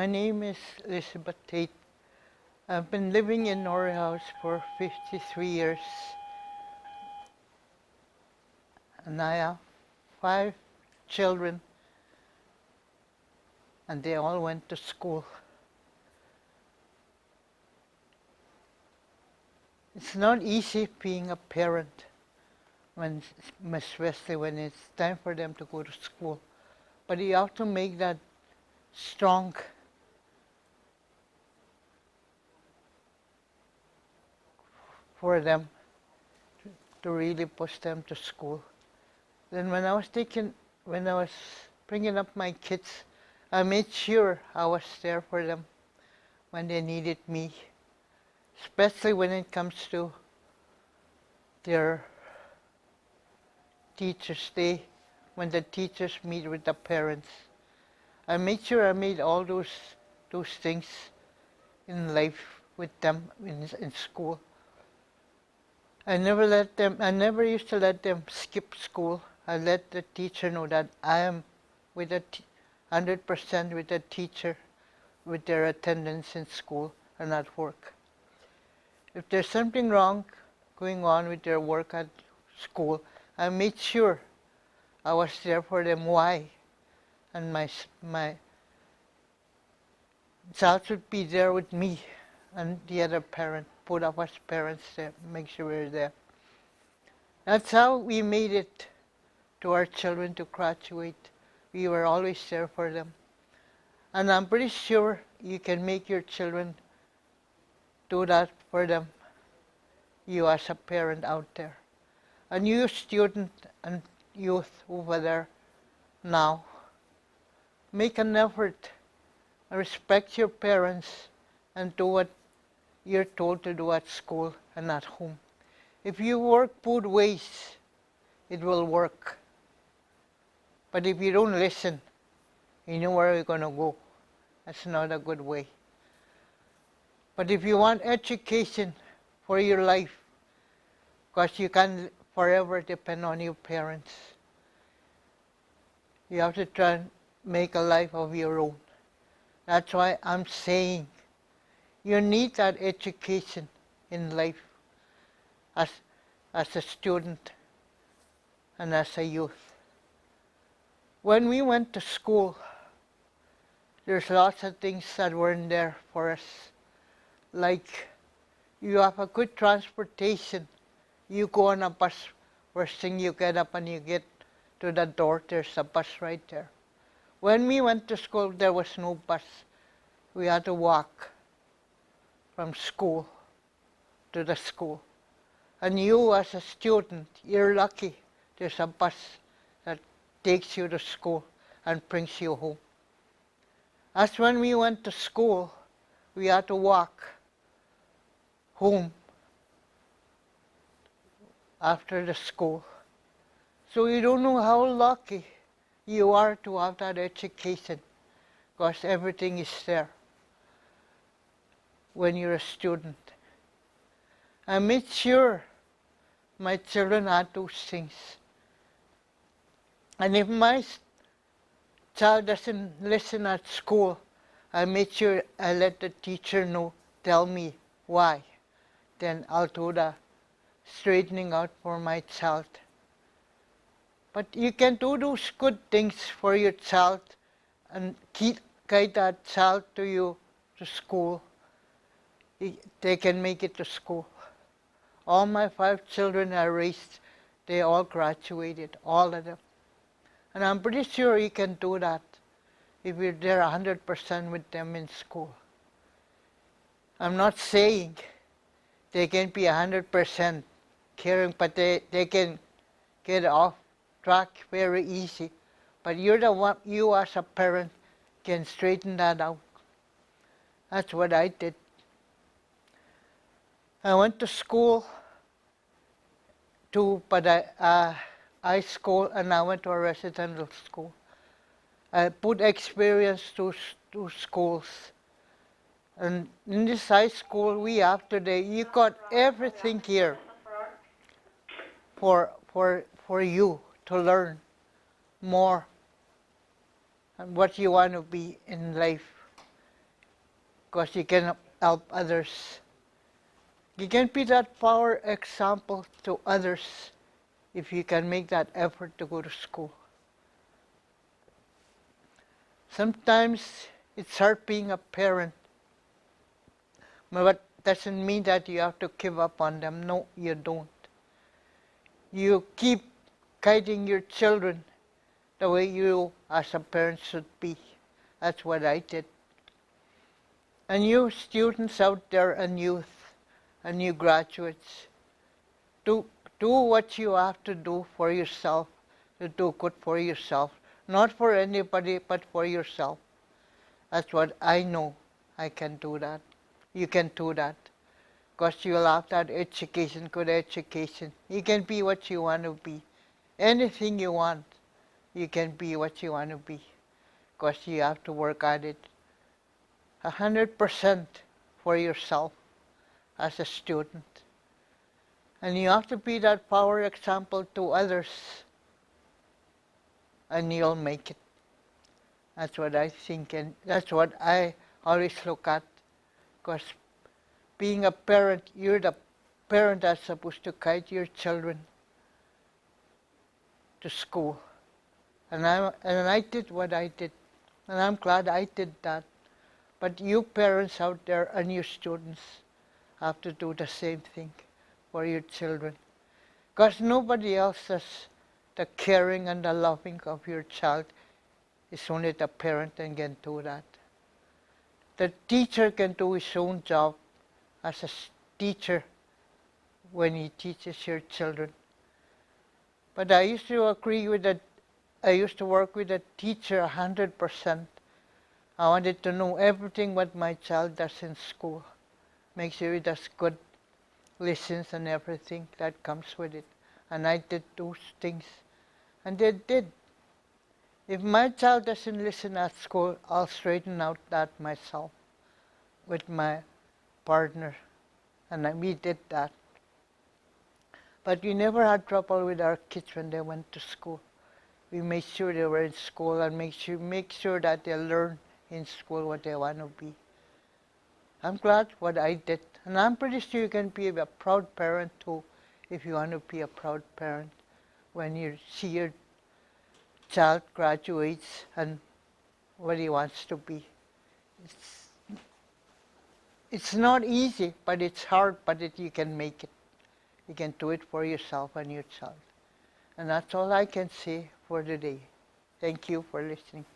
My name is Elizabeth Tait. I've been living in our house for 53 years, and I have 5 children, and they all went to school. It's not easy being a parent, especially when it's time for them to go to school. But you have to make that strong for them to really push them to school. Then when I was bringing up my kids, I made sure I was there for them when they needed me, especially when it comes to their Teachers' Day, when the teachers meet with the parents. I made sure I made all those things in life with them in school. I never used to let them skip school. I let the teacher know that I am with 100% with the teacher with their attendance in school and at work. If there's something wrong going on with their work at school, I made sure I was there for them. Why? And my child should be there with me and the other parent. Put up as parents there, make sure we're there. That's how we made it to our children to graduate. We were always there for them. And I'm pretty sure you can make your children do that for them, you as a parent out there. And you student and youth over there now, make an effort, respect your parents, and do what you're told to do at school and at home. If you work both ways, it will work. But if you don't listen, you know where you're going to go. That's not a good way. But if you want education for your life, because you can't forever depend on your parents, you have to try and make a life of your own. That's why I'm saying you need that education in life as a student and as a youth. When we went to school, there's lots of things that weren't there for us. Like, you have a good transportation. You go on a bus, first thing you get up and you get to the door, there's a bus right there. When we went to school, there was no bus. We had to walk from school to the school. And you as a student, you're lucky. There's a bus that takes you to school and brings you home. As when we went to school, we had to walk home after the school. So you don't know how lucky you are to have that education, because everything is there when you're a student. I made sure my children had those things. And if my child doesn't listen at school, I made sure I let the teacher know, tell me why. Then I'll do the straightening out for my child. But you can do those good things for your child and guide that child to you to school. They can make it to school. All my 5 children I raised, they all graduated, all of them. And I'm pretty sure you can do that if you're there 100% with them in school. I'm not saying they can be 100% caring, but they can get off track very easy. But you're the one, you as a parent can straighten that out. That's what I did. I went to school too, but I school and I went to a residential school. I put experience to schools. And in this high school we have today, you got everything here for you to learn more and what you want to be in life. because you can help others. You can be that power example to others if you can make that effort to go to school. Sometimes it's hard being a parent, but doesn't mean that you have to give up on them. No, you don't. You keep guiding your children the way you as a parent should be. That's what I did. And you students out there and youth and you graduates, do what you have to do for yourself, to do good for yourself. Not for anybody, but for yourself. That's what I know. I can do that. You can do that. Because you'll have that education, good education. You can be what you want to be. Anything you want, you can be what you want to be. Because you have to work at it 100% for yourself as a student. And you have to be that power example to others, and you'll make it. That's what I think, and that's what I always look at. Because being a parent, you're the parent that's supposed to guide your children to school. And I did what I did. And I'm glad I did that. But you parents out there and you students have to do the same thing for your children. Because nobody else has the caring and the loving of your child. It's only the parent that can do that. The teacher can do his own job as a teacher when he teaches your children. But I used to agree with that. I used to work with a teacher 100%. I wanted to know everything what my child does in school. Make sure he does good, listens and everything that comes with it. And I did those things. And they did. If my child doesn't listen at school, I'll straighten out that myself with my partner. And we did that. But we never had trouble with our kids when they went to school. We made sure they were in school and make sure that they learn in school what they want to be. I'm glad what I did. And I'm pretty sure you can be a proud parent too if you want to be a proud parent when you see your child graduates and what he wants to be. It's not easy, but it's hard, but you can make it. You can do it for yourself and your child. And that's all I can say for today. Thank you for listening.